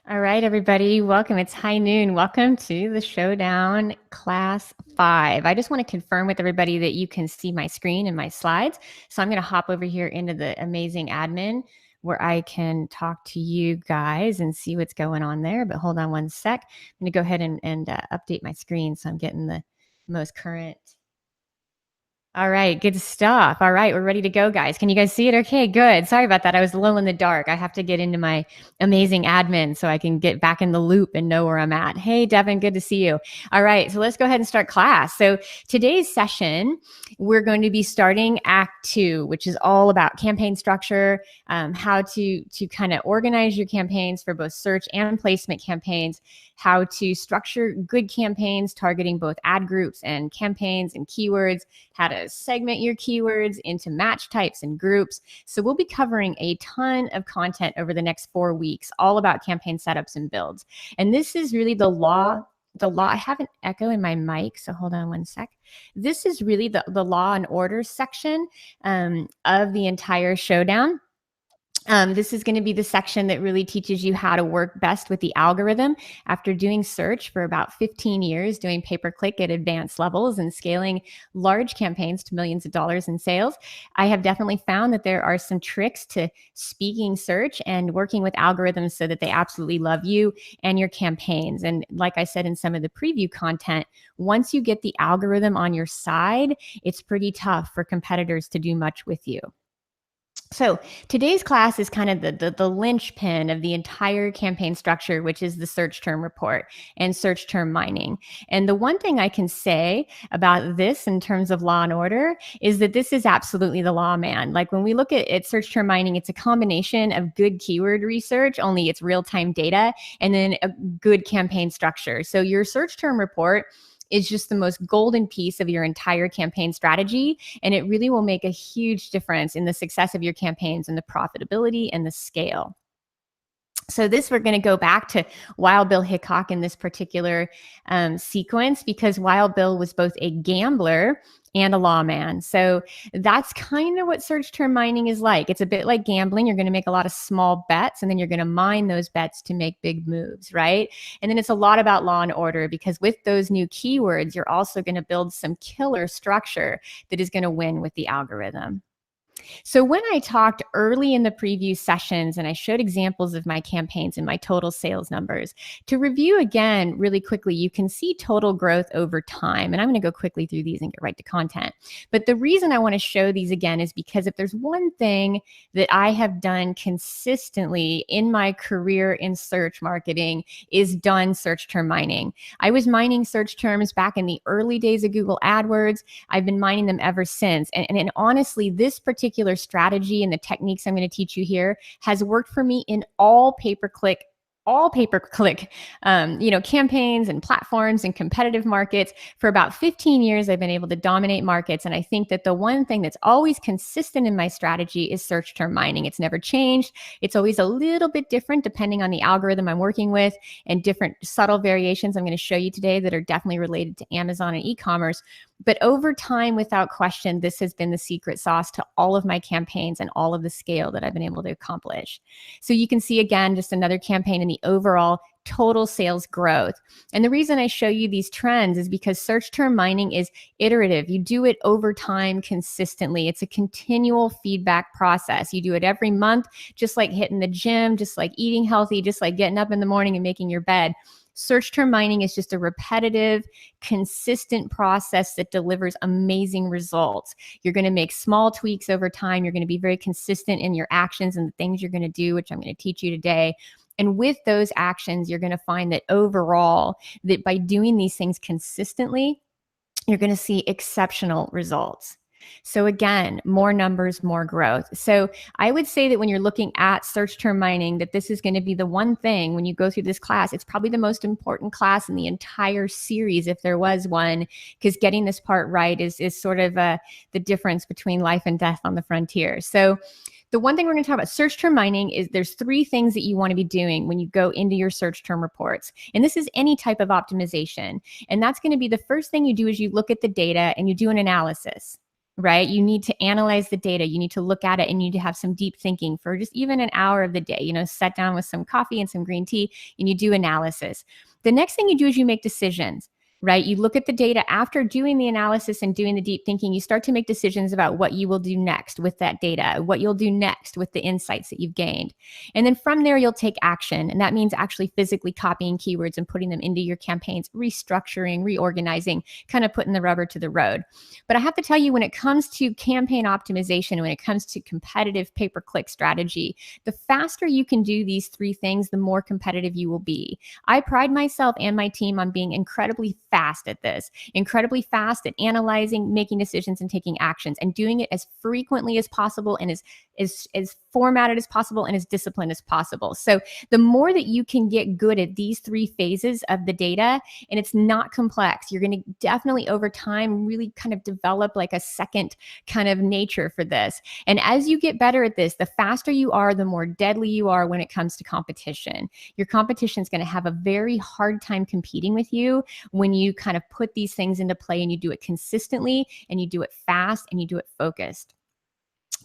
All right, everybody, welcome. It's high noon. Welcome to the Showdown Class 5. I just want to confirm with everybody that you can see my screen and my slides. So I'm going to hop over here into the amazing admin where I can talk to you guys and see what's going on there. But hold on one sec. I'm going to go ahead and update my screen so I'm getting the most current. All right, good stuff. All right, we're ready to go, guys. Can you guys see it? Okay, good. Sorry about that. I was a little in the dark. I have to get into my amazing admin so I can get back in the loop and know where I'm at. Hey, Devin, good to see you. All right, so let's go ahead and start class. So today's session, we're going to be starting Act 2, which is all about campaign structure, how to kind of organize your campaigns for both search and placement campaigns, how to structure good campaigns targeting both ad groups and campaigns and keywords, how to segment your keywords into match types and groups. So we'll be covering a ton of content over the next 4 weeks, all about campaign setups and builds. And this is really the law. I have an echo in my mic, so hold on one sec. This is really the law and order section of the entire showdown. This is going to be the section that really teaches you how to work best with the algorithm. After doing search for about 15 years, doing pay-per-click at advanced levels and scaling large campaigns to millions of dollars in sales, I have definitely found that there are some tricks to speaking search and working with algorithms so that they absolutely love you and your campaigns. And like I said in some of the preview content, once you get the algorithm on your side, it's pretty tough for competitors to do much with you. So today's class is kind of the linchpin of the entire campaign structure, which is the search term report and search term mining. And the one thing I can say about this in terms of law and order is that this is absolutely the law, man. Like when we look at search term mining, it's a combination of good keyword research, only it's real-time data, and then a good campaign structure. So your search term report is just the most golden piece of your entire campaign strategy. And it really will make a huge difference in the success of your campaigns and the profitability and the scale. So this, we're going to go back to Wild Bill Hickok in this particular sequence, because Wild Bill was both a gambler and a lawman. So that's kind of what search term mining is like. It's a bit like gambling. You're going to make a lot of small bets, and then you're going to mine those bets to make big moves, right? And then it's a lot about law and order, because with those new keywords, you're also going to build some killer structure that is going to win with the algorithm. So when I talked early in the preview sessions and I showed examples of my campaigns and my total sales numbers, to review again really quickly, you can see total growth over time. And I'm going to go quickly through these and get right to content. But the reason I want to show these again is because if there's one thing that I have done consistently in my career in search marketing is done search term mining. I was mining search terms back in the early days of Google AdWords. I've been mining them ever since. And honestly, this particular strategy and the techniques I'm going to teach you here has worked for me in all pay-per-click campaigns and platforms and competitive markets. For about 15 years, I've been able to dominate markets. And I think that the one thing that's always consistent in my strategy is search term mining. It's never changed. It's always a little bit different depending on the algorithm I'm working with, and different subtle variations I'm going to show you today that are definitely related to Amazon and e-commerce. But over time, without question, this has been the secret sauce to all of my campaigns and all of the scale that I've been able to accomplish. So you can see, again, just another campaign in the overall total sales growth. And the reason I show you these trends is because search term mining is iterative. You do it over time consistently. It's a continual feedback process. You do it every month, just like hitting the gym, just like eating healthy, just like getting up in the morning and making your bed. Search term mining is just a repetitive, consistent process that delivers amazing results. You're going to make small tweaks over time. You're going to be very consistent in your actions and the things you're going to do, which I'm going to teach you today. And with those actions, you're going to find that overall, that by doing these things consistently, you're going to see exceptional results. So again, more numbers, more growth. So I would say that when you're looking at search term mining, that this is going to be the one thing when you go through this class, it's probably the most important class in the entire series, if there was one, because getting this part right is sort of the difference between life and death on the frontier. So the one thing we're going to talk about search term mining is there's 3 things that you want to be doing when you go into your search term reports. And this is any type of optimization. And that's going to be the first thing you do is you look at the data and you do an analysis. right? You need to analyze the data. You need to look at it and you need to have some deep thinking for just even an hour of the day. Sit down with some coffee and some green tea and you do analysis. The next thing you do is you make decisions, right? You look at the data after doing the analysis and doing the deep thinking. You start to make decisions about what you will do next with that data, what you'll do next with the insights that you've gained. And then from there, you'll take action. And that means actually physically copying keywords and putting them into your campaigns, restructuring, reorganizing, kind of putting the rubber to the road. But I have to tell you, when it comes to campaign optimization, when it comes to competitive pay-per-click strategy, the faster you can do these three things, the more competitive you will be. I pride myself and my team on being incredibly fast at this, incredibly fast at analyzing, making decisions, and taking actions, and doing it as frequently as possible and as formatted as possible and as disciplined as possible. So the more that you can get good at these three phases of the data, and it's not complex, you're going to definitely over time really kind of develop like a second kind of nature for this. And as you get better at this, the faster you are, the more deadly you are when it comes to competition. Your competition is going to have a very hard time competing with you when you kind of put these things into play and you do it consistently and you do it fast and you do it focused.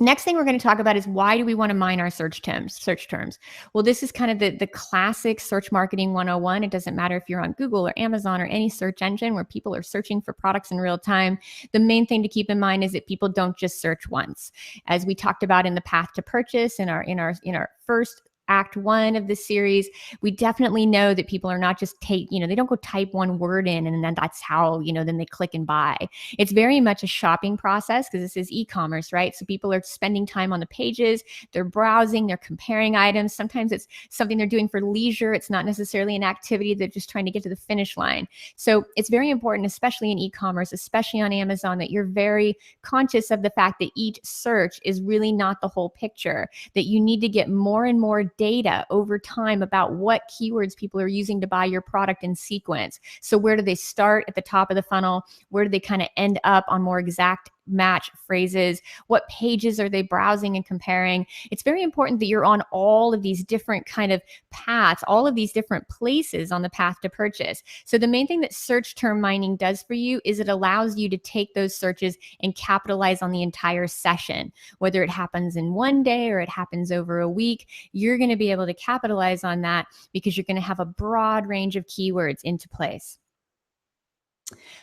Next thing we're going to talk about is, why do we want to mine our search terms? Well, this is kind of the classic search marketing 101. It doesn't matter if you're on Google or Amazon or any search engine where people are searching for products in real time. The main thing to keep in mind is that people don't just search once. As we talked about in the path to purchase in our first Act 1 of this series, we definitely know that people are not just they don't go type one word in and then that's how, then they click and buy. It's very much a shopping process because this is e-commerce, right? So people are spending time on the pages, they're browsing, they're comparing items. Sometimes it's something they're doing for leisure. It's not necessarily an activity. They're just trying to get to the finish line. So it's very important, especially in e-commerce, especially on Amazon, that you're very conscious of the fact that each search is really not the whole picture, that you need to get more and more data over time about what keywords people are using to buy your product in sequence. So where do they start at the top of the funnel? Where do they kind of end up on more exact match phrases? What pages are they browsing and comparing? It's very important that you're on all of these different kind of paths, all of these different places on the path to purchase. So the main thing that search term mining does for you is it allows you to take those searches and capitalize on the entire session. Whether it happens in one day or it happens over a week, you're going to be able to capitalize on that because you're going to have a broad range of keywords into place.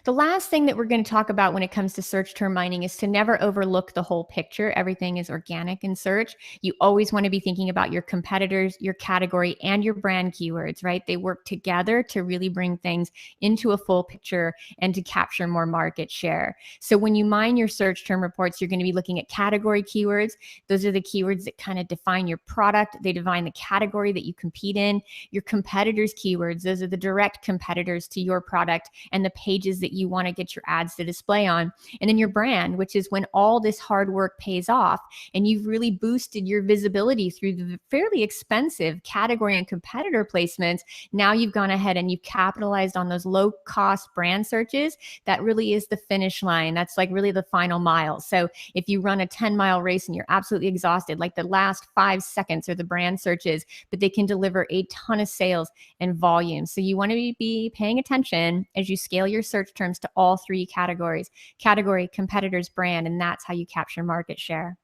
The last thing that we're going to talk about when it comes to search term mining is to never overlook the whole picture. Everything is organic in search. You always want to be thinking about your competitors, your category, and your brand keywords, right? They work together to really bring things into a full picture and to capture more market share. So when you mine your search term reports, you're going to be looking at category keywords. Those are the keywords that kind of define your product. They define the category that you compete in. Your competitors' keywords, those are the direct competitors to your product and the pages that you want to get your ads to display on. And then your brand, which is when all this hard work pays off and you've really boosted your visibility through the fairly expensive category and competitor placements. Now you've gone ahead and you've capitalized on those low cost brand searches. That really is the finish line. That's like really the final mile. So if you run a 10-mile race and you're absolutely exhausted, like the last 5 seconds are the brand searches, but they can deliver a ton of sales and volume. So you want to be paying attention as you scale your search terms to all three categories: category, competitors, brand, and that's how you capture market share.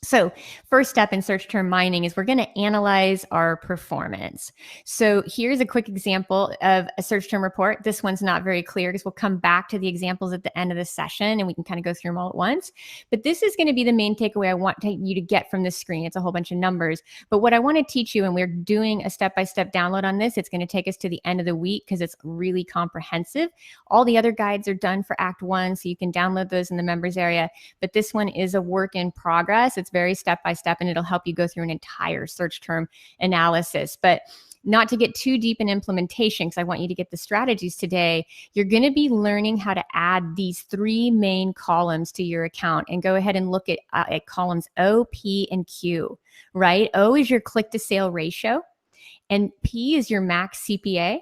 So first step in search term mining is we're going to analyze our performance. So here's a quick example of a search term report. This one's not very clear because we'll come back to the examples at the end of the session and we can kind of go through them all at once. But this is going to be the main takeaway I want you to get from this screen. It's a whole bunch of numbers. But what I want to teach you, and we're doing a step-by-step download on this, it's going to take us to the end of the week because it's really comprehensive. All the other guides are done for Act 1, so you can download those in the members area. But this one is a work in progress. It's very step-by-step, and it'll help you go through an entire search term analysis. But not to get too deep in implementation, because I want you to get the strategies today, you're going to be learning how to add these 3 main columns to your account. And go ahead and look at columns O, P, and Q, right? O is your click-to-sale ratio, and P is your max CPA,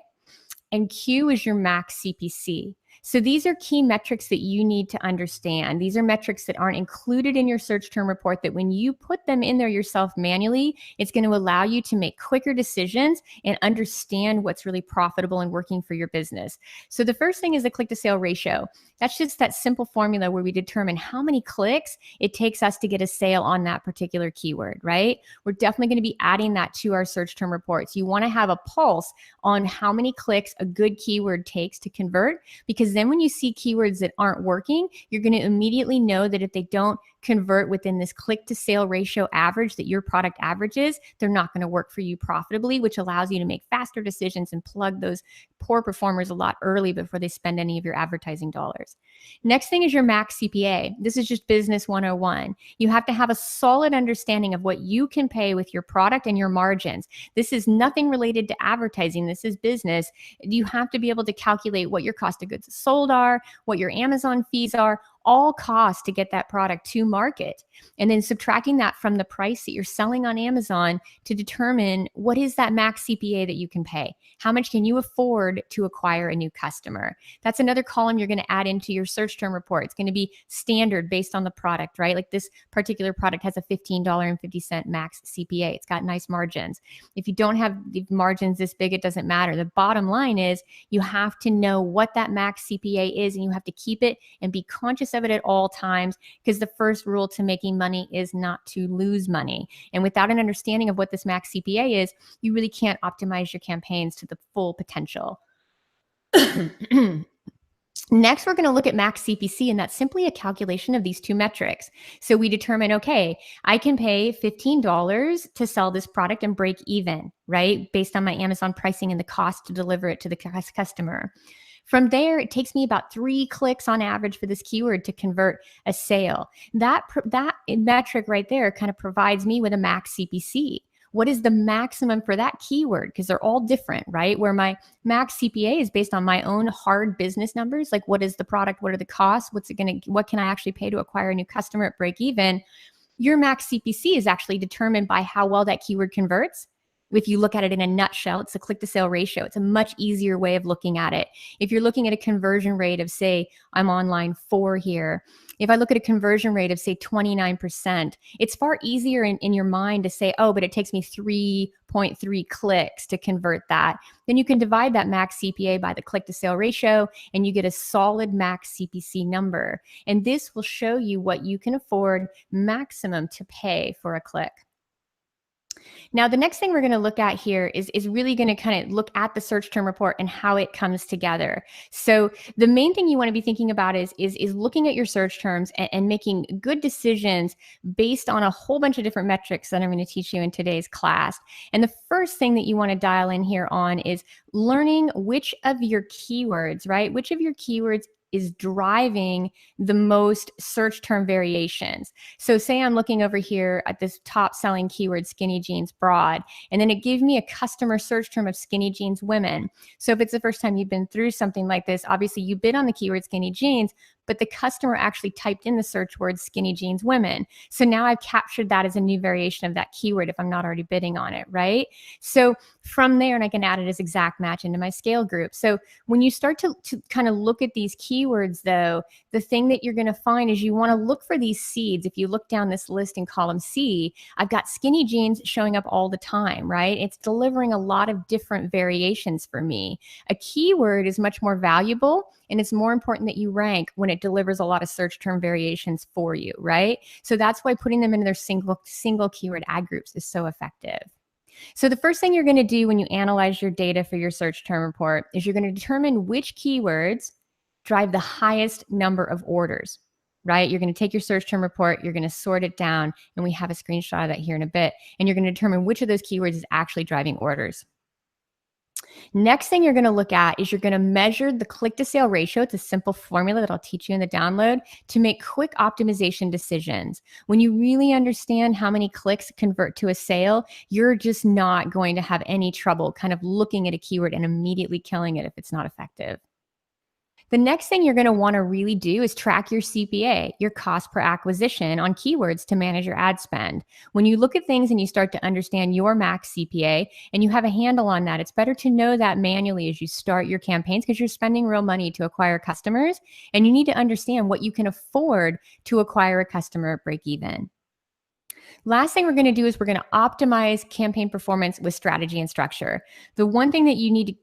and Q is your max CPC. So these are key metrics that you need to understand. These are metrics that aren't included in your search term report, that when you put them in there yourself manually, it's going to allow you to make quicker decisions and understand what's really profitable and working for your business. So the first thing is the click to sale ratio. That's just that simple formula where we determine how many clicks it takes us to get a sale on that particular keyword, right? We're definitely going to be adding that to our search term reports. You want to have a pulse on how many clicks a good keyword takes to convert, because then when you see keywords that aren't working, you're going to immediately know that if they don't convert within this click to sale ratio average that your product averages, they're not going to work for you profitably, which allows you to make faster decisions and plug those poor performers a lot early before they spend any of your advertising dollars. Next thing is your max CPA. This is just business 101. You have to have a solid understanding of what you can pay with your product and your margins. This is nothing related to advertising. This is business. You have to be able to calculate what your cost of goods sold are, what your Amazon fees are, all costs to get that product to market, and then subtracting that from the price that you're selling on Amazon to determine what is that max CPA that you can pay. How much can you afford to acquire a new customer? That's another column you're going to add into your search term report. It's going to be standard based on the product, right? Like this particular product has a $15.50 max CPA. It's got nice margins. If you don't have the margins this big, it doesn't matter. The bottom line is you have to know what that max CPA is, and you have to keep it and be conscious of it at all times, because the first rule to making money is not to lose money. And without an understanding of what this max CPA is, you really can't optimize your campaigns to the full potential. Next, we're going to look at max CPC, and that's simply a calculation of these two metrics. So we determine, okay, I can pay $15 to sell this product and break even, right? Based on my Amazon pricing and the cost to deliver it to the customer. From there, it takes me about 3 clicks on average for this keyword to convert a sale. That metric right there kind of provides me with a max CPC. What is the maximum for that keyword? Because they're all different, right? Where my max CPA is based on my own hard business numbers, like what is the product, what are the costs, what can I actually pay to acquire a new customer at break even? Your max CPC is actually determined by how well that keyword converts. If you look at it in a nutshell, it's a click to sale ratio. It's a much easier way of looking at it. If you're looking at a conversion rate of, say, I'm on line 4 here. If I look at a conversion rate of, say, 29%, it's far easier in your mind to say, oh, but it takes me 3.3 clicks to convert that. Then you can divide that max CPA by the click to sale ratio, and you get a solid max CPC number. And this will show you what you can afford maximum to pay for a click. Now, the next thing we're going to look at here is really going to kind of look at the search term report and how it comes together. So the main thing you want to be thinking about is looking at your search terms and making good decisions based on a whole bunch of different metrics that I'm going to teach you in today's class. And the first thing that you want to dial in here on is learning which of your keywords, right? Which of your keywords is driving the most search term variations. So say I'm looking over here at this top selling keyword, skinny jeans broad, and then it gave me a customer search term of skinny jeans women. So if it's the first time you've been through something like this, obviously you bid on the keyword skinny jeans, but the customer actually typed in the search word skinny jeans women. So now I've captured that as a new variation of that keyword if I'm not already bidding on it, right? So from there, and I can add it as exact match into my scale group. So when you start to kind of look at these keywords though, the thing that you're going to find is you want to look for these seeds. If you look down this list in column C, I've got skinny jeans showing up all the time, right? It's delivering a lot of different variations for me. A keyword is much more valuable, and it's more important that you rank when it delivers a lot of search term variations for you, right? So that's why putting them into their single keyword ad groups is so effective. So the first thing you're going to do when you analyze your data for your search term report is you're going to determine which keywords drive the highest number of orders, right? You're going to take your search term report, you're going to sort it down, and we have a screenshot of that here in a bit, and you're going to determine which of those keywords is actually driving orders. Next thing you're going to look at is you're going to measure the click to sale ratio. It's a simple formula that I'll teach you in the download to make quick optimization decisions. When you really understand how many clicks convert to a sale, you're just not going to have any trouble kind of looking at a keyword and immediately killing it if it's not effective. The next thing you're going to want to really do is track your CPA, your cost per acquisition on keywords to manage your ad spend. When you look at things and you start to understand your max CPA and you have a handle on that, it's better to know that manually as you start your campaigns because you're spending real money to acquire customers and you need to understand what you can afford to acquire a customer at break even. Last thing we're going to do is we're going to optimize campaign performance with strategy and structure. The one thing that you need to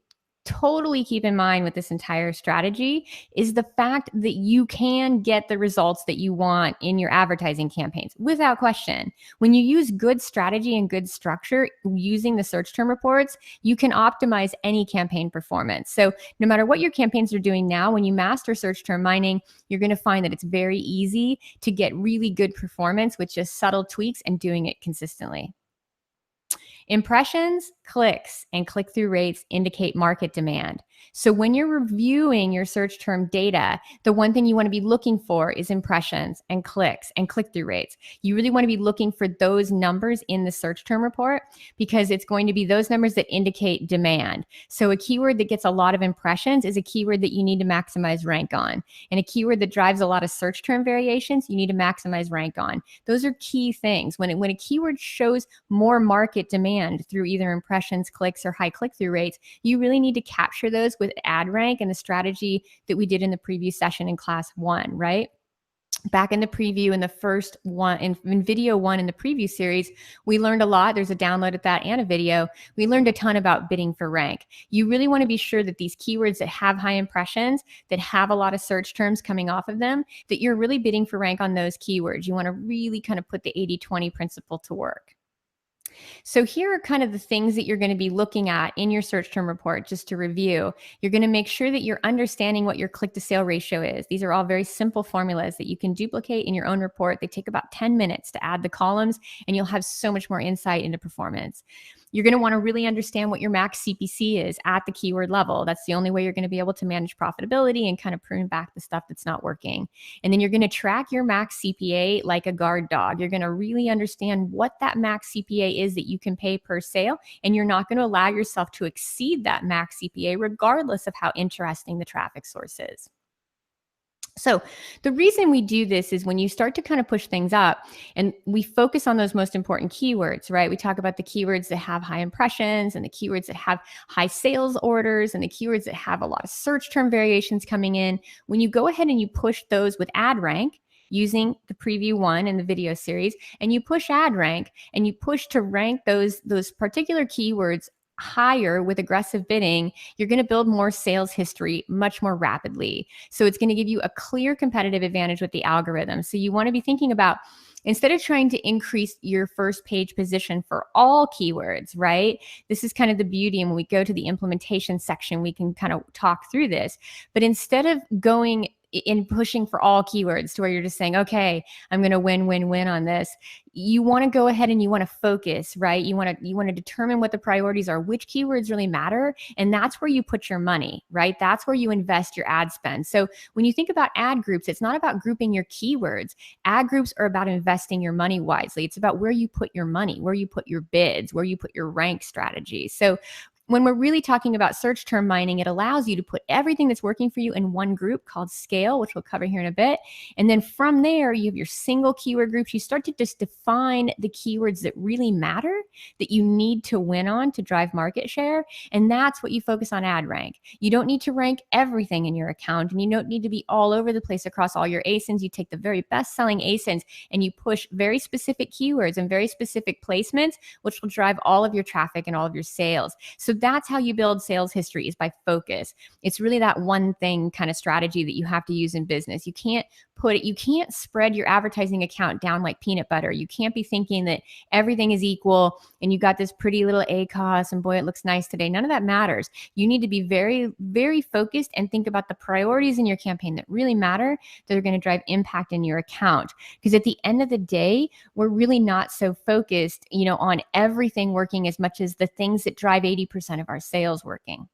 totally keep in mind with this entire strategy is the fact that you can get the results that you want in your advertising campaigns without question. When you use good strategy and good structure using the search term reports, you can optimize any campaign performance. So no matter what your campaigns are doing now, when you master search term mining, you're going to find that it's very easy to get really good performance with just subtle tweaks and doing it consistently. Impressions, clicks, and click-through rates indicate market demand. So when you're reviewing your search term data, the one thing you want to be looking for is impressions and clicks and click-through rates. You really want to be looking for those numbers in the search term report because it's going to be those numbers that indicate demand. So a keyword that gets a lot of impressions is a keyword that you need to maximize rank on. And a keyword that drives a lot of search term variations, you need to maximize rank on. Those are key things. When a keyword shows more market demand through either impressions, clicks, or high click-through rates, you really need to capture those with ad rank and the strategy that we did in the preview session in class 1, right? Back in the preview in the first one, in video 1 in the preview series, we learned a lot. There's a download of that and a video. We learned a ton about bidding for rank. You really want to be sure that these keywords that have high impressions, that have a lot of search terms coming off of them, that you're really bidding for rank on those keywords. You want to really kind of put the 80-20 principle to work. So here are kind of the things that you're going to be looking at in your search term report, just to review. You're going to make sure that you're understanding what your click to sale ratio is. These are all very simple formulas that you can duplicate in your own report. They take about 10 minutes to add the columns, and you'll have so much more insight into performance. You're going to want to really understand what your max CPC is at the keyword level. That's the only way you're going to be able to manage profitability and kind of prune back the stuff that's not working. And then you're going to track your max CPA like a guard dog. You're going to really understand what that max CPA is that you can pay per sale, and you're not going to allow yourself to exceed that max CPA regardless of how interesting the traffic source is. So the reason we do this is when you start to kind of push things up and we focus on those most important keywords, right? We talk about the keywords that have high impressions and the keywords that have high sales orders and the keywords that have a lot of search term variations coming in. When you go ahead and you push those with ad rank, using the preview 1 in the video series, and you push ad rank and you push to rank those particular keywords higher with aggressive bidding, you're going to build more sales history much more rapidly. So it's going to give you a clear competitive advantage with the algorithm. So you want to be thinking about, instead of trying to increase your first page position for all keywords, right? This is kind of the beauty. And when we go to the implementation section, we can kind of talk through this. But instead of going in pushing for all keywords to where you're just saying, okay, I'm going to win on this, you want to go ahead and you want to focus, right? You want to determine what the priorities are, which keywords really matter. And that's where you put your money, right? That's where you invest your ad spend. So when you think about ad groups, it's not about grouping your keywords. Ad groups are about investing your money wisely. It's about where you put your money, where you put your bids, where you put your rank strategy. So when we're really talking about search term mining, it allows you to put everything that's working for you in one group called scale, which we'll cover here in a bit. And then from there, you have your single keyword groups. You start to just define the keywords that really matter, that you need to win on to drive market share. And that's what you focus on ad rank. You don't need to rank everything in your account, and you don't need to be all over the place across all your ASINs. You take the very best selling ASINs and you push very specific keywords and very specific placements, which will drive all of your traffic and all of your sales. So that's how you build sales history, is by focus. It's really that one thing kind of strategy that you have to use in business. You can't spread your advertising account down like peanut butter. You can't be thinking that everything is equal and you got this pretty little ACOS and boy, it looks nice today. None of that matters. You need to be very, very focused and think about the priorities in your campaign that really matter, that are going to drive impact in your account. Because at the end of the day, we're really not so focused, on everything working as much as the things that drive 80% of our sales working.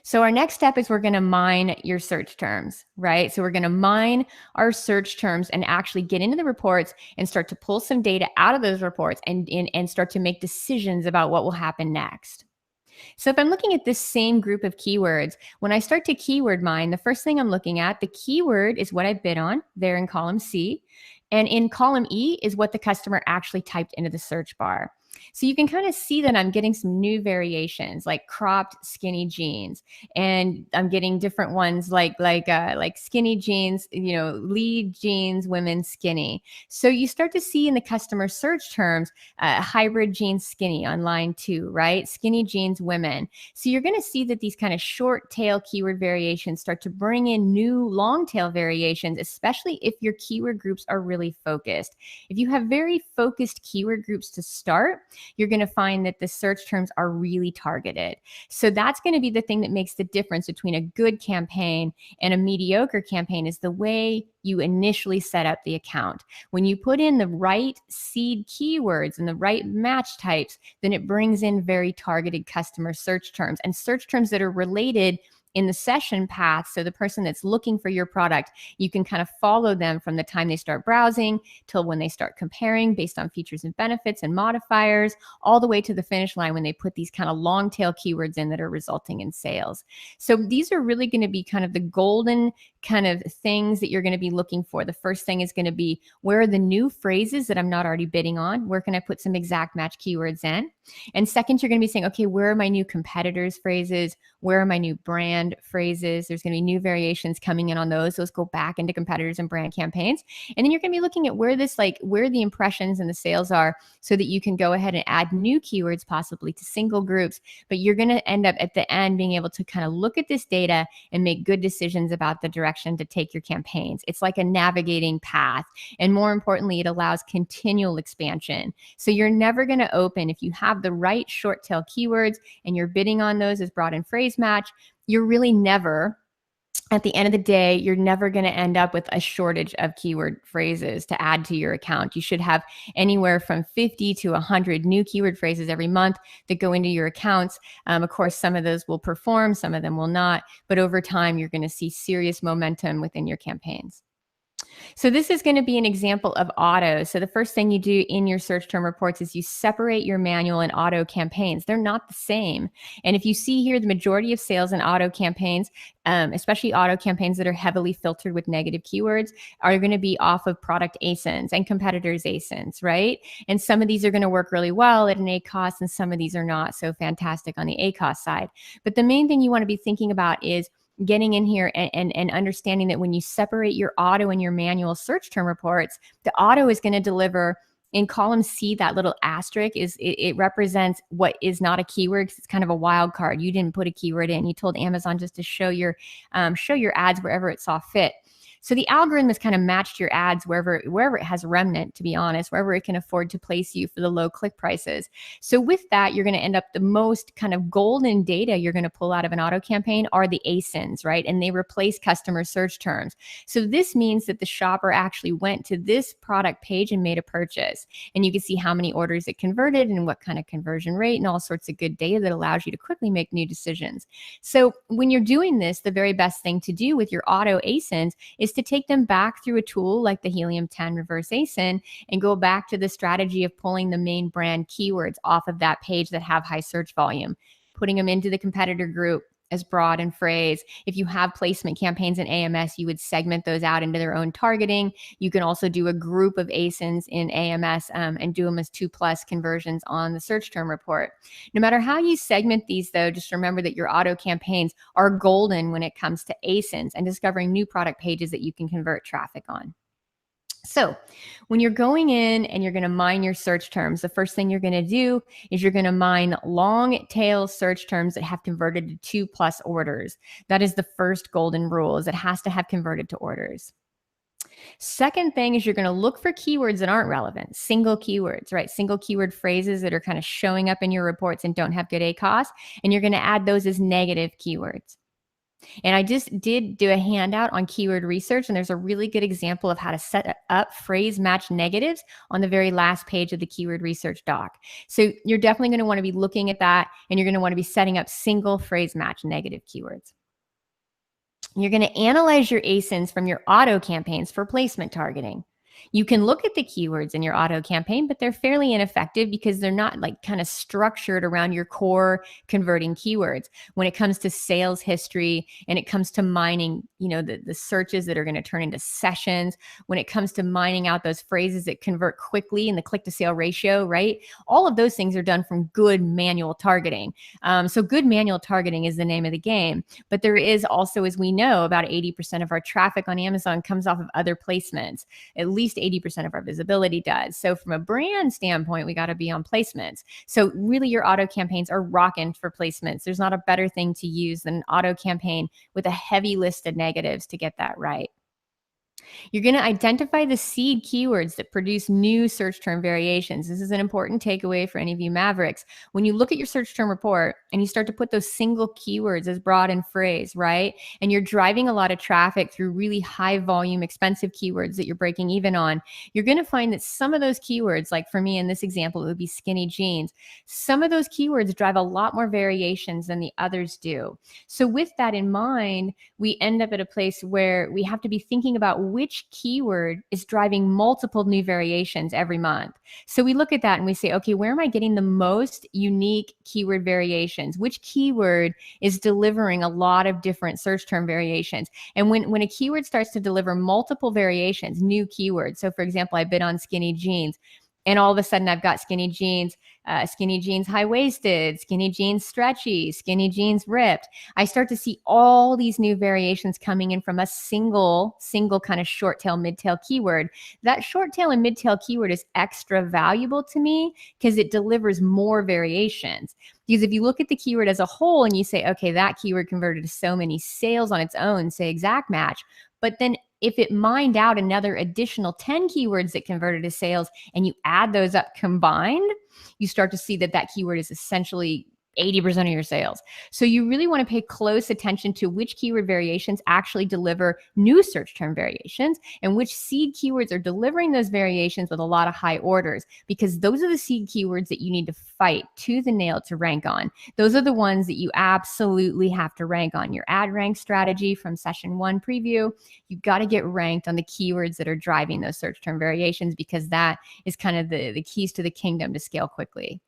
So our next step is we're going to mine your search terms, right? So we're going to mine our search terms and actually get into the reports and start to pull some data out of those reports and start to make decisions about what will happen next. So if I'm looking at this same group of keywords, when I start to keyword mine, the first thing I'm looking at, the keyword is what I bid on there in column C. And in column E is what the customer actually typed into the search bar. So you can kind of see that I'm getting some new variations like cropped skinny jeans, and I'm getting different ones like skinny jeans, lead jeans, women skinny. So you start to see in the customer search terms hybrid jeans skinny on line 2, right? Skinny jeans women. So you're going to see that these kind of short tail keyword variations start to bring in new long tail variations, especially if your keyword groups are really focused. If you have very focused keyword groups to start, you're going to find that the search terms are really targeted. So that's going to be the thing that makes the difference between a good campaign and a mediocre campaign, is the way you initially set up the account. When you put in the right seed keywords and the right match types, then it brings in very targeted customer search terms and search terms that are related in the session path. So the person that's looking for your product, you can kind of follow them from the time they start browsing till when they start comparing based on features and benefits and modifiers, all the way to the finish line when they put these kind of long tail keywords in that are resulting in sales. So these are really going to be kind of the golden kind of things that you're going to be looking for. The first thing is going to be, where are the new phrases that I'm not already bidding on? Where can I put some exact match keywords in? And second, you're going to be saying, okay, where are my new competitors' phrases? Where are my new brand phrases? There's going to be new variations coming in on those. Those go back into competitors and brand campaigns. And then you're going to be looking at where the impressions and the sales are, so that you can go ahead and add new keywords possibly to single groups. But you're going to end up at the end being able to kind of look at this data and make good decisions about the direction to take your campaigns. It's like a navigating path. And more importantly, it allows continual expansion. So you're never going to open, if you have the right short tail keywords and you're bidding on those as broad and phrase match, you're really never, at the end of the day, you're never going to end up with a shortage of keyword phrases to add to your account. You should have anywhere from 50 to 100 new keyword phrases every month that go into your accounts. Of course, some of those will perform, some of them will not, but over time, you're going to see serious momentum within your campaigns. So this is going to be an example of auto. So the first thing you do in your search term reports is you separate your manual and auto campaigns. They're not the same. And if you see here, the majority of sales in auto campaigns, especially auto campaigns that are heavily filtered with negative keywords, are going to be off of product ASINs and competitors ASINs, right? And some of these are going to work really well at an ACOS, and some of these are not so fantastic on the ACOS side. But the main thing you want to be thinking about is getting in here and understanding that when you separate your auto and your manual search term reports, the auto is going to deliver in column C. That little asterisk it represents what is not a keyword, because it's kind of a wild card. You didn't put a keyword in. You told Amazon just to show your ads wherever it saw fit. So the algorithm has kind of matched your ads wherever it has remnant, to be honest, wherever it can afford to place you for the low click prices. So with that, you're going to end up, the most kind of golden data you're going to pull out of an auto campaign are the ASINs, right? And they replace customer search terms. So this means that the shopper actually went to this product page and made a purchase. And you can see how many orders it converted and what kind of conversion rate and all sorts of good data that allows you to quickly make new decisions. So when you're doing this, the very best thing to do with your auto ASINs is to take them back through a tool like the Helium 10 Reverse ASIN and go back to the strategy of pulling the main brand keywords off of that page that have high search volume, putting them into the competitor group as broad and phrase. If you have placement campaigns in AMS, you would segment those out into their own targeting. You can also do a group of ASINs in AMS and do them as 2+ conversions on the search term report. No matter how you segment these, though, just remember that your auto campaigns are golden when it comes to ASINs and discovering new product pages that you can convert traffic on. So when you're going in and you're going to mine your search terms, the first thing you're going to do is you're going to mine long tail search terms that have converted to 2+ orders. That is the first golden rule, is it has to have converted to orders. Second thing is you're going to look for keywords that aren't relevant, single keywords, right? Single keyword phrases that are kind of showing up in your reports and don't have good ACOS, and you're going to add those as negative keywords. And I just did do a handout on keyword research, and there's a really good example of how to set up phrase match negatives on the very last page of the keyword research doc. So you're definitely going to want to be looking at that, and you're going to want to be setting up single phrase match negative keywords. You're going to analyze your ASINs from your auto campaigns for placement targeting. You can look at the keywords in your auto campaign, but they're fairly ineffective because they're not like kind of structured around your core converting keywords. When it comes to sales history and it comes to mining, the searches that are going to turn into sessions, when it comes to mining out those phrases that convert quickly and the click to sale ratio, right? All of those things are done from good manual targeting. So good manual targeting is the name of the game. But there is also, as we know, about 80% of our traffic on Amazon comes off of other placements. At least 80% of our visibility does. So from a brand standpoint, we got to be on placements. So really your auto campaigns are rocking for placements. There's not a better thing to use than an auto campaign with a heavy list of negatives to get that right. You're going to identify the seed keywords that produce new search term variations. This is an important takeaway for any of you Mavericks. When you look at your search term report and you start to put those single keywords as broad in phrase, right? And you're driving a lot of traffic through really high volume, expensive keywords that you're breaking even on, you're going to find that some of those keywords, like for me in this example, it would be skinny jeans. Some of those keywords drive a lot more variations than the others do. So with that in mind, we end up at a place where we have to be thinking about which keyword is driving multiple new variations every month. So we look at that and we say, okay, where am I getting the most unique keyword variations? Which keyword is delivering a lot of different search term variations? And when a keyword starts to deliver multiple variations, new keywords, so for example, I bid on skinny jeans, and all of a sudden I've got skinny jeans high-waisted, skinny jeans stretchy, skinny jeans ripped. I start to see all these new variations coming in from a single kind of short tail, mid tail keyword. That short tail and mid tail keyword is extra valuable to me because it delivers more variations. Because if you look at the keyword as a whole and you say, okay, that keyword converted to so many sales on its own, say exact match, but then if it mined out another additional 10 keywords that converted to sales and you add those up combined, you start to see that keyword is essentially 80% of your sales. So you really want to pay close attention to which keyword variations actually deliver new search term variations and which seed keywords are delivering those variations with a lot of high orders, because those are the seed keywords that you need to fight tooth and nail to rank on. Those are the ones that you absolutely have to rank on. Your ad rank strategy from session 1 preview, you've got to get ranked on the keywords that are driving those search term variations, because that is kind of the keys to the kingdom to scale quickly.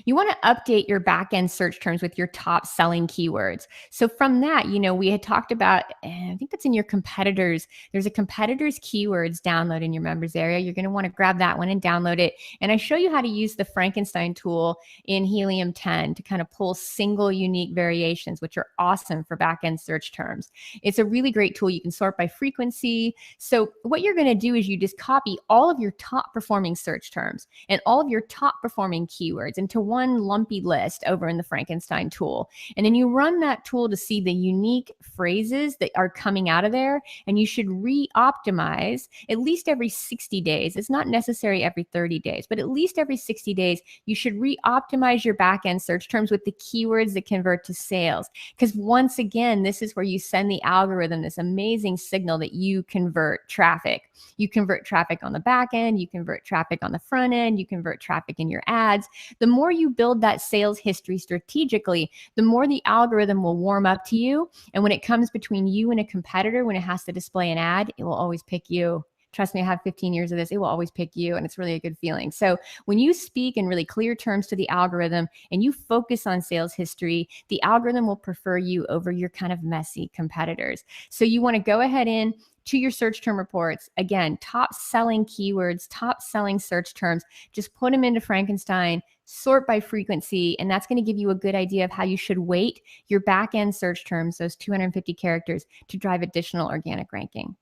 You want to update your back-end search terms with your top selling keywords. So from that, we had talked about, I think that's in your competitors. There's a competitors keywords download in your members area. You're going to want to grab that one and download it. And I show you how to use the Frankenstein tool in Helium 10 to kind of pull single unique variations, which are awesome for back-end search terms. It's a really great tool. You can sort by frequency. So what you're going to do is you just copy all of your top performing search terms and all of your top performing keywords into one lumpy list over in the Frankenstein tool. And then you run that tool to see the unique phrases that are coming out of there. And you should re-optimize at least every 60 days. It's not necessary every 30 days, but at least every 60 days, you should re-optimize your back-end search terms with the keywords that convert to sales. Because once again, this is where you send the algorithm this amazing signal that you convert traffic. You convert traffic on the back end, you convert traffic on the front end, you convert traffic in your ads. The more you build that sales history strategically, the more the algorithm will warm up to you. And when it comes between you and a competitor, when it has to display an ad, it will always pick you. Trust me, I have 15 years of this. It will always pick you, and it's really a good feeling. So when you speak in really clear terms to the algorithm and you focus on sales history, the algorithm will prefer you over your kind of messy competitors. So you want to go ahead in to your search term reports. Again, top selling keywords, top selling search terms, just put them into Frankenstein, sort by frequency, and that's going to give you a good idea of how you should weight your back-end search terms, those 250 characters, to drive additional organic ranking.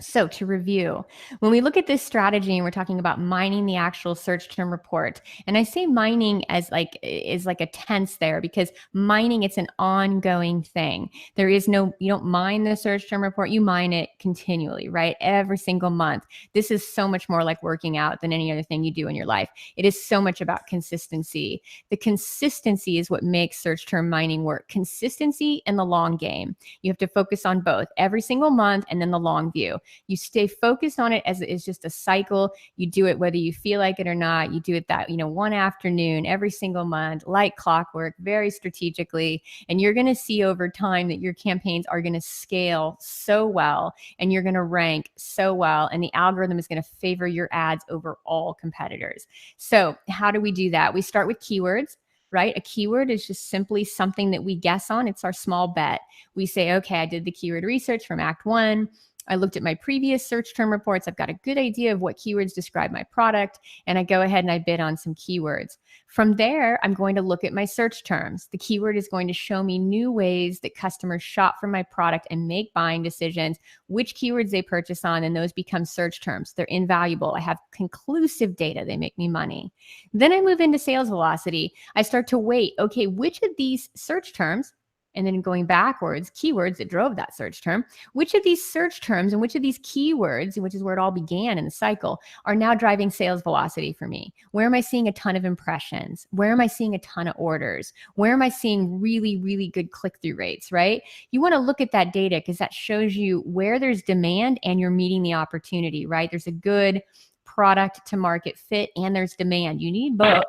So to review, when we look at this strategy and we're talking about mining the actual search term report, and I say mining as is like a tense there, because mining, it's an ongoing thing. There is no, you don't mine the search term report, you mine it continually, right? Every single month. This is so much more like working out than any other thing you do in your life. It is so much about consistency. The consistency is what makes search term mining work. Consistency and the long game. You have to focus on both every single month and then the long view. You stay focused on it as it is just a cycle. You do it whether you feel like it or not. You do it that, one afternoon every single month, like clockwork, very strategically. And you're going to see over time that your campaigns are going to scale so well and you're going to rank so well. And the algorithm is going to favor your ads over all competitors. So how do we do that? We start with keywords. Right? A keyword is just simply something that we guess on. It's our small bet. We say, okay, I did the keyword research from Act 1. I looked at my previous search term reports. I've got a good idea of what keywords describe my product, and I go ahead and I bid on some keywords. From there, I'm going to look at my search terms. The keyword is going to show me new ways that customers shop for my product and make buying decisions, which keywords they purchase on, and those become search terms. They're invaluable. I have conclusive data. They make me money. Then I move into sales velocity. I start to wait, okay, which of these search terms, and then going backwards, keywords that drove that search term, which of these search terms and which of these keywords, which is where it all began in the cycle, are now driving sales velocity for me? Where am I seeing a ton of impressions? Where am I seeing a ton of orders? Where am I seeing really, really good click-through rates, right? You want to look at that data because that shows you where there's demand and you're meeting the opportunity, right? There's a good product to market fit and there's demand. You need both.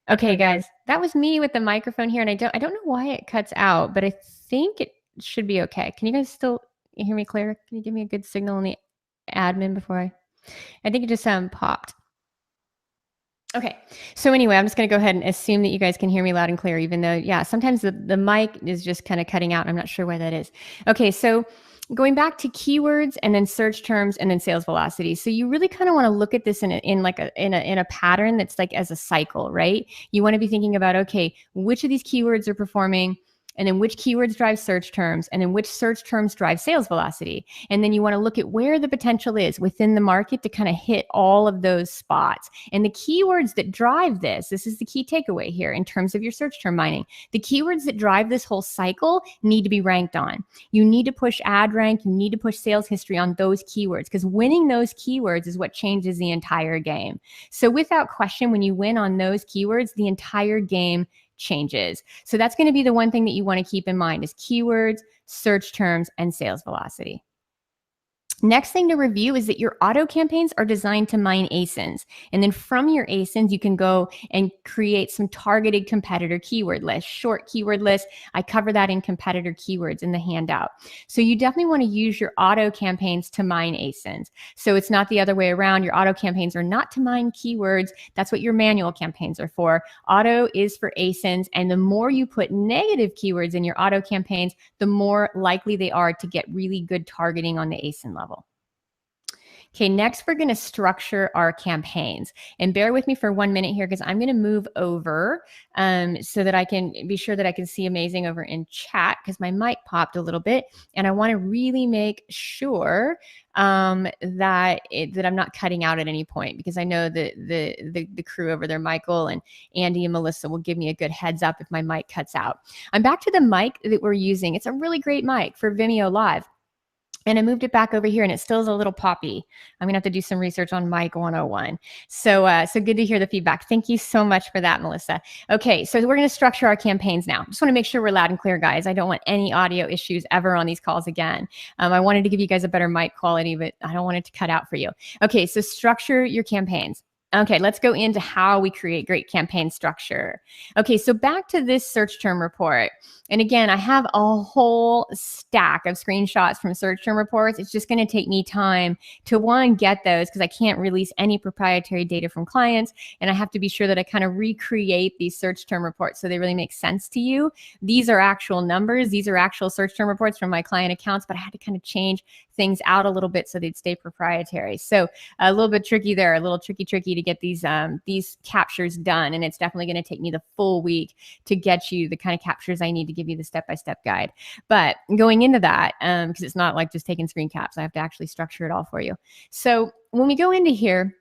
Okay, guys, that was me with the microphone here, and I don't know why it cuts out, but I think it should be okay. Can you guys still hear me clear? Can you give me a good signal in the admin before I think it just popped. Okay, so anyway, I'm just going to go ahead and assume that you guys can hear me loud and clear, even though, yeah, sometimes the mic is just kind of cutting out. I'm not sure why that is. Okay, so going back to keywords and then search terms and then sales velocity. So you really kind of want to look at this in a pattern that's like as a cycle, right? You want to be thinking about, okay, which of these keywords are performing, and then which keywords drive search terms, and then which search terms drive sales velocity. And then you want to look at where the potential is within the market to kind of hit all of those spots. And the keywords that drive this is the key takeaway here in terms of your search term mining. The keywords that drive this whole cycle need to be ranked on. You need to push ad rank, you need to push sales history on those keywords, because winning those keywords is what changes the entire game. So without question, when you win on those keywords, the entire game changes. So that's going to be the one thing that you want to keep in mind is keywords, search terms, and sales velocity. Next thing to review is that your auto campaigns are designed to mine ASINs. And then from your ASINs, you can go and create some targeted competitor keyword lists, short keyword lists. I cover that in competitor keywords in the handout. So you definitely want to use your auto campaigns to mine ASINs. So it's not the other way around. Your auto campaigns are not to mine keywords. That's what your manual campaigns are for. Auto is for ASINs. And the more you put negative keywords in your auto campaigns, the more likely they are to get really good targeting on the ASIN level. Okay, next we're going to structure our campaigns. And bear with me for 1 minute here because I'm going to move over so that I can be sure that I can see amazing over in chat because my mic popped a little bit. And I want to really make sure that I'm not cutting out at any point, because I know that the crew over there, Michael and Andy and Melissa, will give me a good heads up if my mic cuts out. I'm back to the mic that we're using. It's a really great mic for Vimeo Live. And I moved it back over here and it still is a little poppy. I'm gonna have to do some research on Mic 101. So good to hear the feedback. Thank you so much for that, Melissa. Okay, so we're gonna structure our campaigns now. Just wanna make sure we're loud and clear, guys. I don't want any audio issues ever on these calls again. I wanted to give you guys a better mic quality, but I don't want it to cut out for you. Okay, so structure your campaigns. Okay, let's go into how we create great campaign structure. Okay, so back to this search term report. And again, I have a whole stack of screenshots from search term reports. It's just going to take me time to, one, get those because I can't release any proprietary data from clients. And I have to be sure that I kind of recreate these search term reports so they really make sense to you. These are actual numbers. These are actual search term reports from my client accounts, but I had to kind of change things out a little bit so they'd stay proprietary. So a little bit tricky there, a little tricky to get these captures done. And it's definitely going to take me the full week to get you the kind of captures I need to give you the step-by-step guide. But going into that, because it's not like just taking screen caps, I have to actually structure it all for you. So when we go into here,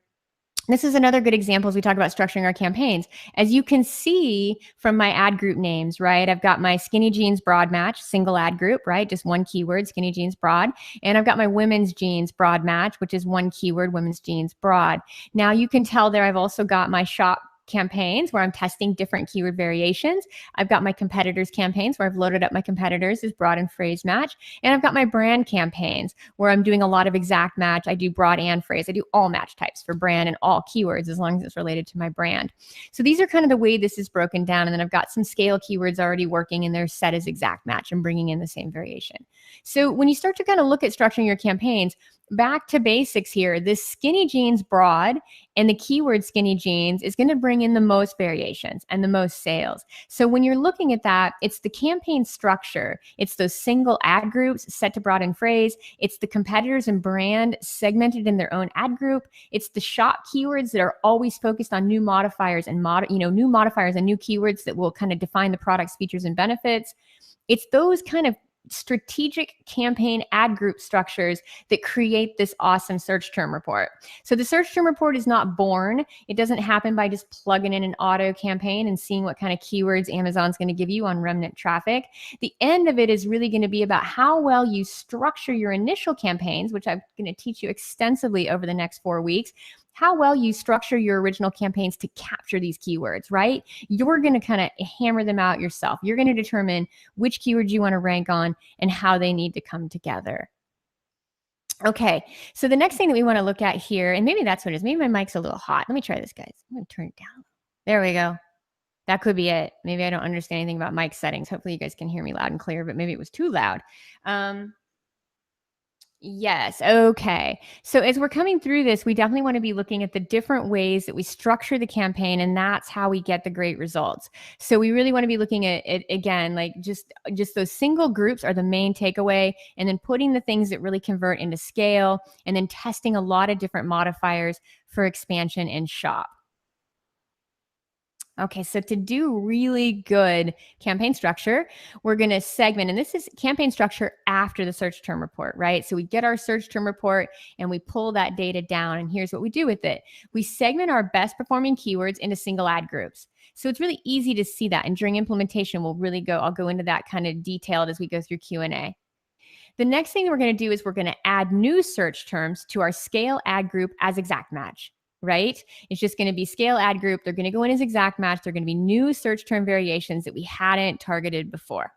this is another good example as we talk about structuring our campaigns. As you can see from my ad group names, right? I've got my skinny jeans broad match, single ad group, right? Just one keyword, skinny jeans broad. And I've got my women's jeans broad match, which is one keyword, women's jeans broad. Now you can tell there I've also got my shop campaigns where I'm testing different keyword variations. I've got my competitors campaigns where I've loaded up my competitors as broad and phrase match. And I've got my brand campaigns where I'm doing a lot of exact match. I do broad and phrase. I do all match types for brand and all keywords as long as it's related to my brand. So these are kind of the way this is broken down. And then I've got some scale keywords already working and they're set as exact match and bringing in the same variation. So when you start to kind of look at structuring your campaigns, back to basics here, this skinny jeans broad and the keyword skinny jeans is going to bring in the most variations and the most sales. So when you're looking at that, it's the campaign structure. It's those single ad groups set to broad and phrase. It's the competitors and brand segmented in their own ad group. It's the shop keywords that are always focused on new modifiers and new modifiers and new keywords that will kind of define the product's features and benefits. It's those kind of strategic campaign ad group structures that create this awesome search term report. So the search term report is not born. It doesn't happen by just plugging in an auto campaign and seeing what kind of keywords Amazon's going to give you on remnant traffic. The end of it is really going to be about how well you structure your initial campaigns, which I'm going to teach you extensively over the next 4 weeks. How well you structure your original campaigns to capture these keywords, right? You're going to kind of hammer them out yourself. You're going to determine which keywords you want to rank on and how they need to come together. Okay, so the next thing that we want to look at here, and maybe that's what it is. Maybe my mic's a little hot. Let me try this, guys. I'm going to turn it down. There we go. That could be it. Maybe I don't understand anything about mic settings. Hopefully you guys can hear me loud and clear, but maybe it was too loud. Yes. Okay. So as we're coming through this, we definitely want to be looking at the different ways that we structure the campaign, and that's how we get the great results. So we really want to be looking at it again, like just those single groups are the main takeaway, and then putting the things that really convert into scale, and then testing a lot of different modifiers for expansion and shop. Okay, so to do really good campaign structure, we're going to segment, and this is campaign structure after the search term report, right? So we get our search term report and we pull that data down, and here's what we do with it. We segment our best performing keywords into single ad groups. So it's really easy to see that, and during implementation, I'll go into that kind of detailed as we go through Q&A. The next thing that we're going to do is we're going to add new search terms to our scale ad group as exact match. Right? It's just going to be scale ad group. They're going to go in as exact match. They're going to be new search term variations that we hadn't targeted before.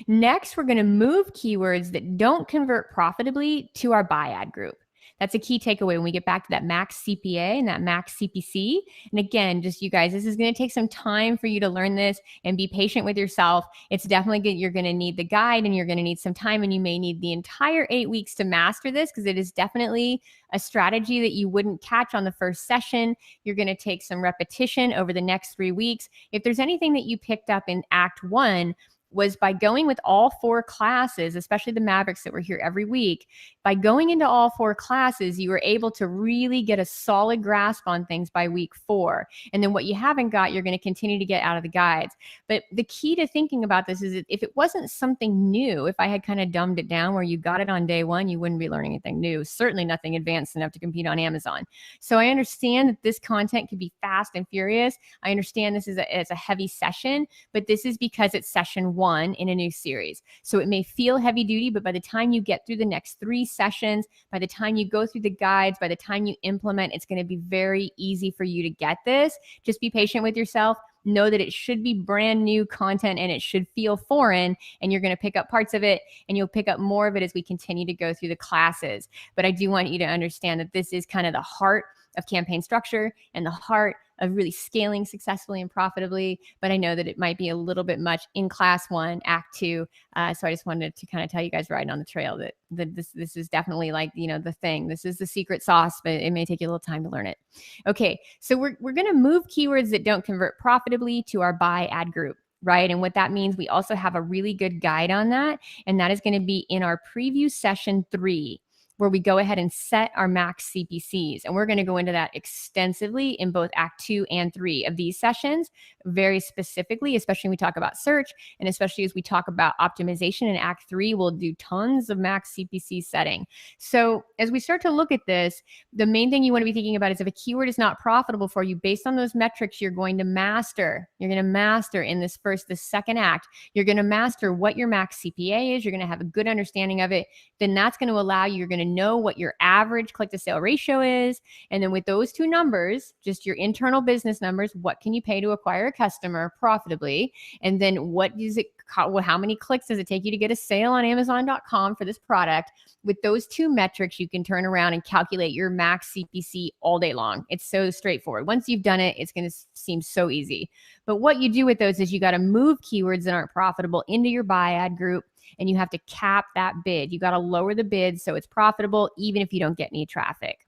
Next, we're going to move keywords that don't convert profitably to our buy ad group. That's a key takeaway when we get back to that max CPA and that max CPC. And again, just you guys, this is going to take some time for you to learn this and be patient with yourself. It's definitely good. You're going to need the guide and you're going to need some time, and you may need the entire 8 weeks to master this, because it is definitely a strategy that you wouldn't catch on the first session. You're going to take some repetition over the next 3 weeks. If there's anything that you picked up in Act 1, was by going with all 4 classes, especially the Mavericks that were here every week, by going into all 4 classes, you were able to really get a solid grasp on things by week 4. And then what you haven't got, you're going to continue to get out of the guides. But the key to thinking about this is that if it wasn't something new, if I had kind of dumbed it down where you got it on day 1, you wouldn't be learning anything new, certainly nothing advanced enough to compete on Amazon. So I understand that this content can be fast and furious. I understand this is a heavy session, but this is because it's session 1 in a new series. So it may feel heavy duty, but by the time you get through the next 3 sessions, by the time you go through the guides, by the time you implement, it's going to be very easy for you to get this. Just be patient with yourself. Know that it should be brand new content and it should feel foreign, and you're going to pick up parts of it, and you'll pick up more of it as we continue to go through the classes. But I do want you to understand that this is kind of the heart of campaign structure and the heart of really scaling successfully and profitably. But I know that it might be a little bit much in class 1, Act 2. So I just wanted to kind of tell you guys riding on the trail that this is definitely like, the thing. This is the secret sauce, but it may take you a little time to learn it. Okay, so we're going to move keywords that don't convert profitably to our buy ad group. Right. And what that means, we also have a really good guide on that. And that is going to be in our preview session 3, where we go ahead and set our max CPCs. And we're going to go into that extensively in both Act 2 and 3 of these sessions, very specifically, especially when we talk about search, and especially as we talk about optimization in Act 3, we'll do tons of max CPC setting. So as we start to look at this, the main thing you want to be thinking about is if a keyword is not profitable for you, based on those metrics, you're going to master in this second act, you're going to master what your max CPA is. You're going to have a good understanding of it. Then that's going to allow you, you're going to know what your average click to sale ratio is. And then with those two numbers, just your internal business numbers, what can you pay to acquire a customer profitably? And then what does it how many clicks does it take you to get a sale on Amazon.com for this product? With those two metrics, you can turn around and calculate your max CPC all day long. It's so straightforward. Once you've done it, it's going to seem so easy. But what you do with those is you got to move keywords that aren't profitable into your buy ad group, and you have to cap that bid. You got to lower the bid so it's profitable, even if you don't get any traffic.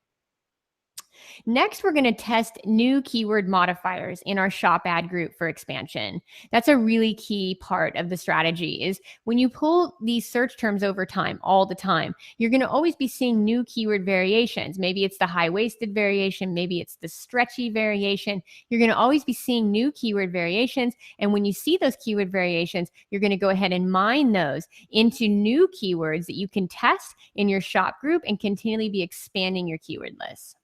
Next, we're going to test new keyword modifiers in our shop ad group for expansion. That's a really key part of the strategy is when you pull these search terms over time, all the time, you're going to always be seeing new keyword variations. Maybe it's the high-waisted variation. Maybe it's the stretchy variation. You're going to always be seeing new keyword variations. And when you see those keyword variations, you're going to go ahead and mine those into new keywords that you can test in your shop group and continually be expanding your keyword list.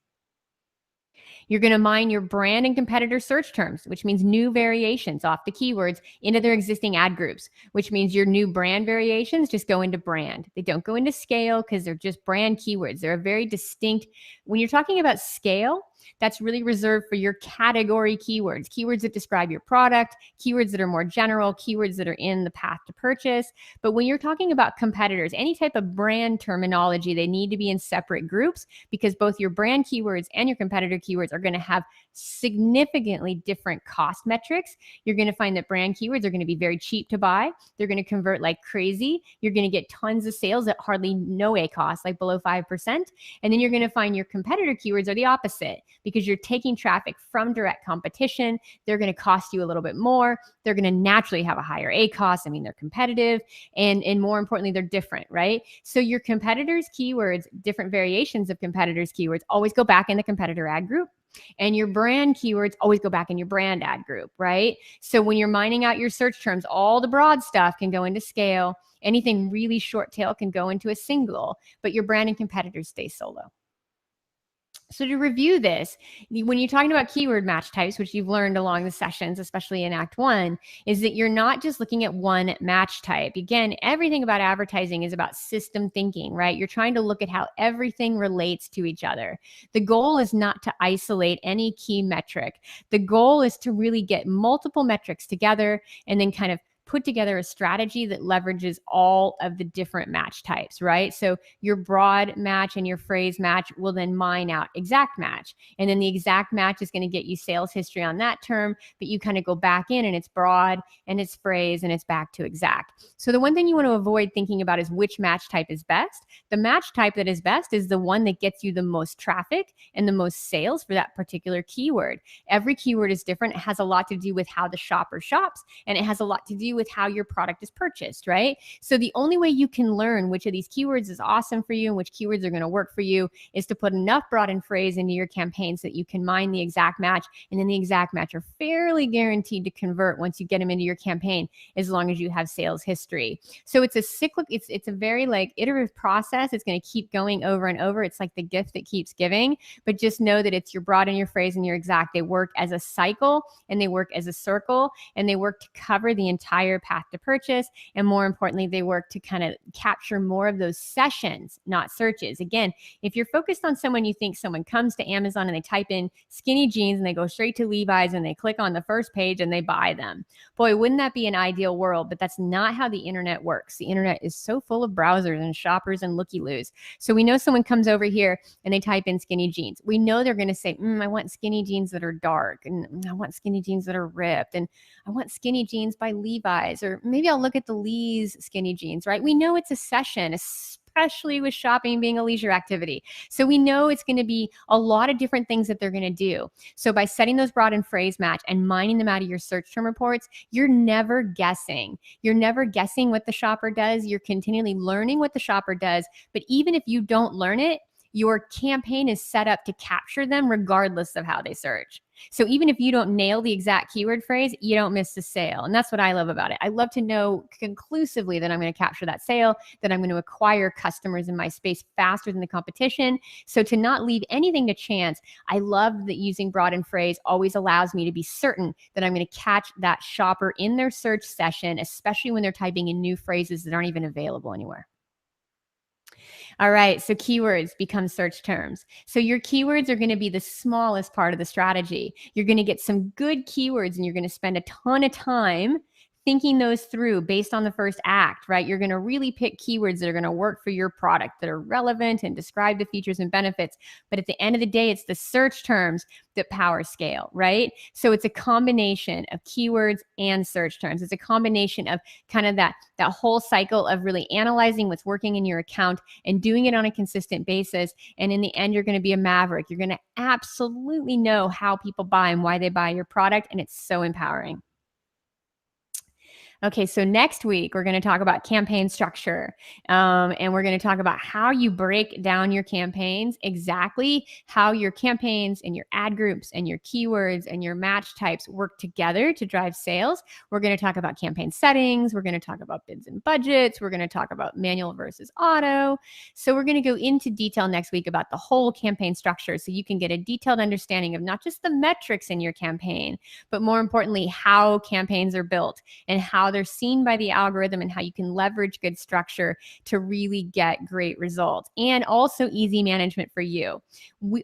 You're going to mine your brand and competitor search terms, which means new variations off the keywords into their existing ad groups, which means your new brand variations just go into brand. They don't go into scale because they're just brand keywords. They're a very distinct, when you're talking about scale, that's really reserved for your category keywords, keywords that describe your product, keywords that are more general, keywords that are in the path to purchase. But when you're talking about competitors, any type of brand terminology, they need to be in separate groups because both your brand keywords and your competitor keywords are going to have significantly different cost metrics. You're going to find that brand keywords are going to be very cheap to buy. They're going to convert like crazy. You're going to get tons of sales at hardly no ACoS, like below 5%. And then you're going to find your competitor keywords are the opposite because you're taking traffic from direct competition. They're going to cost you a little bit more. They're going to naturally have a higher ACoS. I mean, they're competitive and more importantly, they're different, right? So your competitors' keywords, different variations of competitors' keywords always go back in the competitor ad group. And your brand keywords always go back in your brand ad group, right? So when you're mining out your search terms, all the broad stuff can go into scale. Anything really short tail can go into a single, but your brand and competitors stay solo. So to review this, when you're talking about keyword match types, which you've learned along the sessions, especially in Act 1, is that you're not just looking at one match type. Again, everything about advertising is about system thinking, right? You're trying to look at how everything relates to each other. The goal is not to isolate any key metric. The goal is to really get multiple metrics together and then kind of put together a strategy that leverages all of the different match types, right? So your broad match and your phrase match will then mine out exact match. And then the exact match is going to get you sales history on that term, but you kind of go back in and it's broad and it's phrase and it's back to exact. So the one thing you want to avoid thinking about is which match type is best. The match type that is best is the one that gets you the most traffic and the most sales for that particular keyword. Every keyword is different. It has a lot to do with how the shopper shops, and it has a lot to do with how your product is purchased, right? So the only way you can learn which of these keywords is awesome for you and which keywords are going to work for you is to put enough broad and phrase into your campaign so that you can mine the exact match, and then the exact match are fairly guaranteed to convert once you get them into your campaign, as long as you have sales history. So it's a cyclic, it's a very like iterative process. It's going to keep going over and over. It's like the gift that keeps giving, but just know that it's your broad and your phrase and your exact. They work as a cycle and they work as a circle and they work to cover the entire path to purchase. And more importantly, they work to kind of capture more of those sessions, not searches. Again, if you're focused on someone, you think someone comes to Amazon and they type in skinny jeans and they go straight to Levi's and they click on the first page and they buy them. Boy, wouldn't that be an ideal world? But that's not how the internet works. The internet is so full of browsers and shoppers and looky-loos. So we know someone comes over here and they type in skinny jeans. We know they're going to say, I want skinny jeans that are dark, and I want skinny jeans that are ripped, and I want skinny jeans by Levi's, or maybe I'll look at the Lee's skinny jeans, right? We know it's a session, especially with shopping being a leisure activity. So we know it's going to be a lot of different things that they're going to do. So by setting those broad and phrase match and mining them out of your search term reports, you're never guessing. You're never guessing what the shopper does. You're continually learning what the shopper does. But even if you don't learn it, your campaign is set up to capture them regardless of how they search. So even if you don't nail the exact keyword phrase, you don't miss the sale. And that's what I love about it. I love to know conclusively that I'm going to capture that sale, that I'm going to acquire customers in my space faster than the competition. So to not leave anything to chance, I love that using broad and phrase always allows me to be certain that I'm going to catch that shopper in their search session, especially when they're typing in new phrases that aren't even available anywhere. All right, so keywords become search terms. So your keywords are going to be the smallest part of the strategy. You're going to get some good keywords and you're going to spend a ton of time thinking those through based on the first act, right? You're going to really pick keywords that are going to work for your product, that are relevant and describe the features and benefits. But at the end of the day, it's the search terms that power scale, right? So it's a combination of keywords and search terms. It's a combination of kind of that whole cycle of really analyzing what's working in your account and doing it on a consistent basis. And in the end, you're going to be a maverick. You're going to absolutely know how people buy and why they buy your product. And it's so empowering. Okay, so next week we're going to talk about campaign structure, and we're going to talk about how you break down your campaigns, exactly how your campaigns and your ad groups and your keywords and your match types work together to drive sales. We're going to talk about campaign settings. We're going to talk about bids and budgets. We're going to talk about manual versus auto. So we're going to go into detail next week about the whole campaign structure so you can get a detailed understanding of not just the metrics in your campaign, but more importantly, how campaigns are built and how they're seen by the algorithm and how you can leverage good structure to really get great results, and also easy management for you.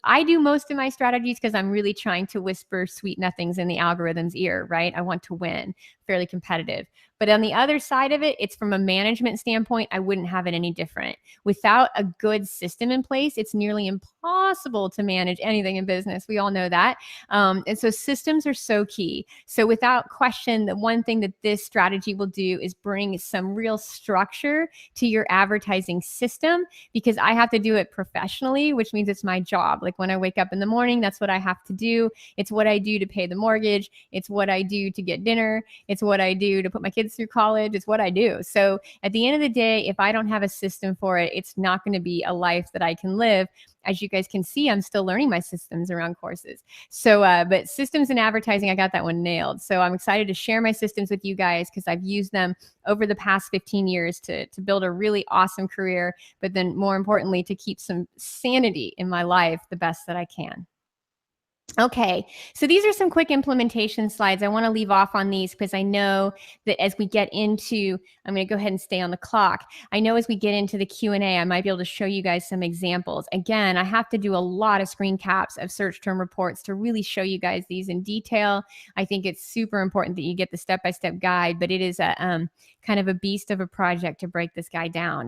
I do most of my strategies because I'm really trying to whisper sweet nothings in the algorithm's ear, right? I want to win, fairly competitive. But on the other side of it, it's from a management standpoint, I wouldn't have it any different. Without a good system in place, it's nearly impossible to manage anything in business. We all know that. And so systems are so key. So without question, the one thing that this strategy will do is bring some real structure to your advertising system, because I have to do it professionally, which means it's my job. Like when I wake up in the morning, that's what I have to do. It's what I do to pay the mortgage. It's what I do to get dinner. It's what I do to put my kids through college. It's what I do. So at the end of the day, if I don't have a system for it, it's not going to be a life that I can live. As you guys can see, I'm still learning my systems around courses. So, but systems and advertising, I got that one nailed. So I'm excited to share my systems with you guys because I've used them over the past 15 years to build a really awesome career, but then more importantly, to keep some sanity in my life the best that I can. Okay, so these are some quick implementation slides. I want to leave off on these because I know that as we get into, I'm going to go ahead and stay on the clock. I know as we get into the Q&A, I might be able to show you guys some examples. Again, I have to do a lot of screen caps of search term reports to really show you guys these in detail. I think it's super important that you get the step-by-step guide, but it is a kind of a beast of a project to break this guy down.